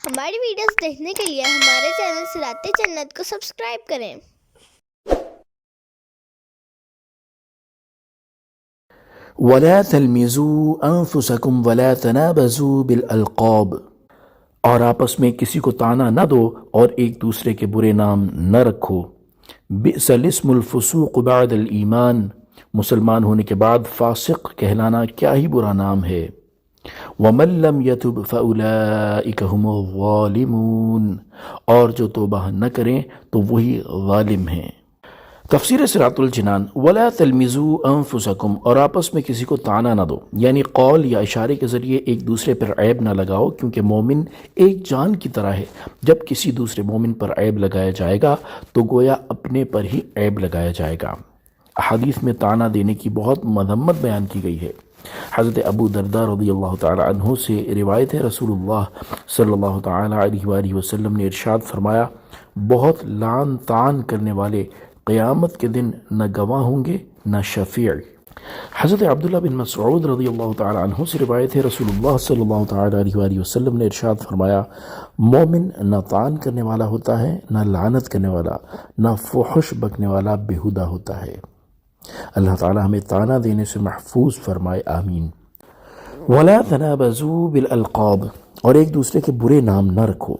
ہماری ویڈیوز دیکھنے کے لیے ہمارے چینل صراط جنت کو سبسکرائب کریں۔ وَلَا تَلْمِزُوا أَنفُسَكُمْ وَلَا تَنَابَزُوا بِالْأَلْقَابِ، اور آپس میں کسی کو طعنہ نہ دو اور ایک دوسرے کے برے نام نہ رکھو۔ بِئْسَ الِاسْمُ الْفُسُوقُ بَعْدَ الْإِيمَانِ، مسلمان ہونے کے بعد فاسق کہلانا کیا ہی برا نام ہے۔ وَمَن لَّمْ يَتُبْ فَأُولَٰئِكَ هُمُ الظَّالِمُونَ، اور جو توبہ نہ کریں تو وہی ظالم ہیں۔ تفسیر صراط الجنان۔ وَلَا تَلْمِزُوا أَنفُسَكُمْ، اور آپس میں کسی کو طعنہ نہ دو، یعنی قول یا اشارے کے ذریعے ایک دوسرے پر عیب نہ لگاؤ، کیونکہ مومن ایک جان کی طرح ہے۔ جب کسی دوسرے مومن پر عیب لگایا جائے گا تو گویا اپنے پر ہی عیب لگایا جائے گا۔ حدیث میں طعنہ دینے کی بہت مذمت بیان کی گئی ہے۔ حضرت ابو درداء رضی اللہ تعالی عنہ سے روایت ہے، رسول اللہ صلی اللہ تعالی علیہ وآلہ وسلم نے ارشاد فرمایا، بہت لعن طعن کرنے والے قیامت کے دن نہ گواہ ہوں گے نہ شفیع۔ حضرت عبداللہ بن مسعود رضی اللہ تعالی عنہ سے روایت ہے، رسول اللہ صلی اللہ تعالی علیہ وآلہ وسلم نے ارشاد فرمایا، مومن نہ طعن کرنے والا ہوتا ہے، نہ لعنت کرنے والا، نہ فحش بکنے والا بیہودہ ہوتا ہے۔ اللہ تعالی ہمیں طعنہ دینے سے محفوظ فرمائے، آمین۔ وَلَا تَنَابَزُوا بِالْأَلْقَابِ، اور ایک دوسرے کے برے نام نہ رکھو۔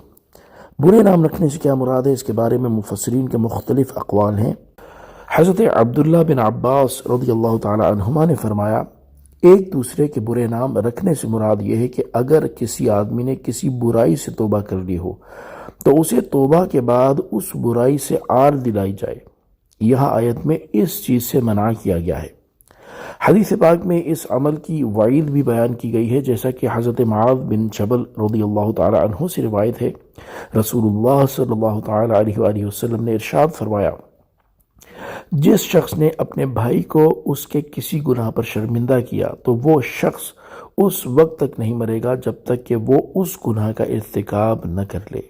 برے نام رکھنے سے کیا مراد ہے، اس کے بارے میں مفسرین کے مختلف اقوال ہیں۔ حضرت عبداللہ بن عباس رضی اللہ تعالی عنہما نے فرمایا، ایک دوسرے کے برے نام رکھنے سے مراد یہ ہے کہ اگر کسی آدمی نے کسی برائی سے توبہ کر لی ہو تو اسے توبہ کے بعد اس برائی سے آر دلائی جائے۔ یہاں آیت میں اس چیز سے منع کیا گیا ہے۔ حدیث پاک میں اس عمل کی وعید بھی بیان کی گئی ہے، جیسا کہ حضرت معاذ بن جبل رضی اللہ تعالی عنہ سے روایت ہے، رسول اللہ صلی اللہ تعالی علیہ وآلہ وسلم نے ارشاد فرمایا، جس شخص نے اپنے بھائی کو اس کے کسی گناہ پر شرمندہ کیا تو وہ شخص اس وقت تک نہیں مرے گا جب تک کہ وہ اس گناہ کا ارتکاب نہ کر لے۔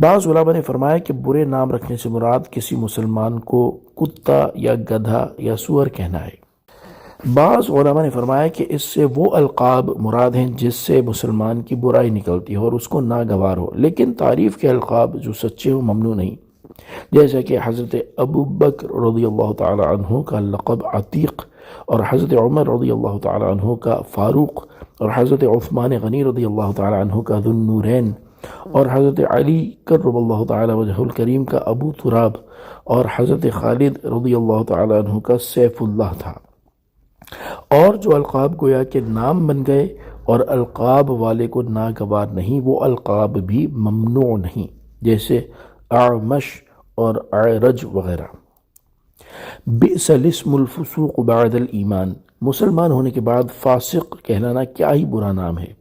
بعض علماء نے فرمایا کہ برے نام رکھنے سے مراد کسی مسلمان کو کتا یا گدھا یا سور کہنا ہے۔ بعض علماء نے فرمایا کہ اس سے وہ القاب مراد ہیں جس سے مسلمان کی برائی نکلتی ہے اور اس کو ناگوار ہو، لیکن تعریف کے القاب جو سچے ہو ممنوع نہیں، جیسا کہ حضرت ابو بکر رضی اللہ تعالی عنہ کا لقب عتیق، اور حضرت عمر رضی اللہ تعالی عنہ کا فاروق، اور حضرت عثمان غنی رضی اللہ تعالی عنہ کا ذو النورین، اور حضرت علی کرم اللہ تعالی وجہ الکریم کا ابو تراب، اور حضرت خالد رضی اللہ تعالی عنہ کا سیف اللہ تھا۔ اور جو القاب گویا کے نام بن گئے اور القاب والے کو ناگوار نہیں، وہ القاب بھی ممنوع نہیں، جیسے اعمش اور اعرج وغیرہ۔ بئس الاسم الفسوق بعد الایمان، مسلمان ہونے کے بعد فاسق کہلانا کیا ہی برا نام ہے۔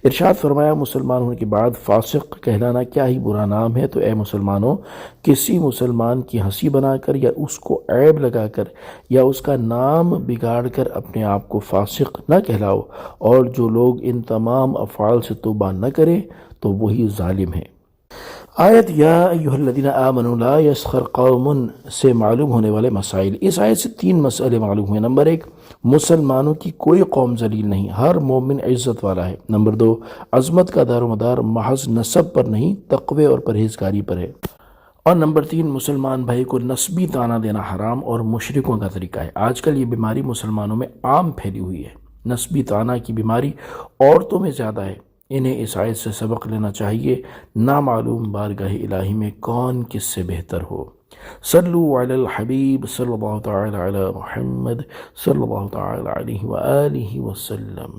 ارشاد فرمایا، مسلمان ہونے کے بعد فاسق کہلانا کیا ہی برا نام ہے، تو اے مسلمانوں، کسی مسلمان کی ہنسی بنا کر یا اس کو عیب لگا کر یا اس کا نام بگاڑ کر اپنے آپ کو فاسق نہ کہلاؤ، اور جو لوگ ان تمام افعال سے توبہ نہ کریں تو وہی ظالم ہیں۔ آیت یا ایہا الذین آمنوا لا یسخر قوم سے معلوم ہونے والے مسائل۔ اس آیت سے 3 مسئلے معلوم ہوئے۔ نمبر 1، مسلمانوں کی کوئی قوم ذلیل نہیں، ہر مومن عزت والا ہے۔ نمبر 2، عظمت کا دار و مدار محض نسب پر نہیں، تقوی اور پرہیزگاری پر ہے۔ اور نمبر 3، مسلمان بھائی کو نسبی طعنہ دینا حرام اور مشرکوں کا طریقہ ہے۔ آج کل یہ بیماری مسلمانوں میں عام پھیلی ہوئی ہے۔ نسبی طعنہ کی بیماری عورتوں میں زیادہ ہے۔ انہیں اس آیت سے سبق لینا چاہیے، نامعلوم بارگاہ الہی میں کون کس سے بہتر ہو۔ صلو علی الحبیب صلی اللہ تعالی علی محمد صلی اللہ تعالی علیہ وآلہ وسلم۔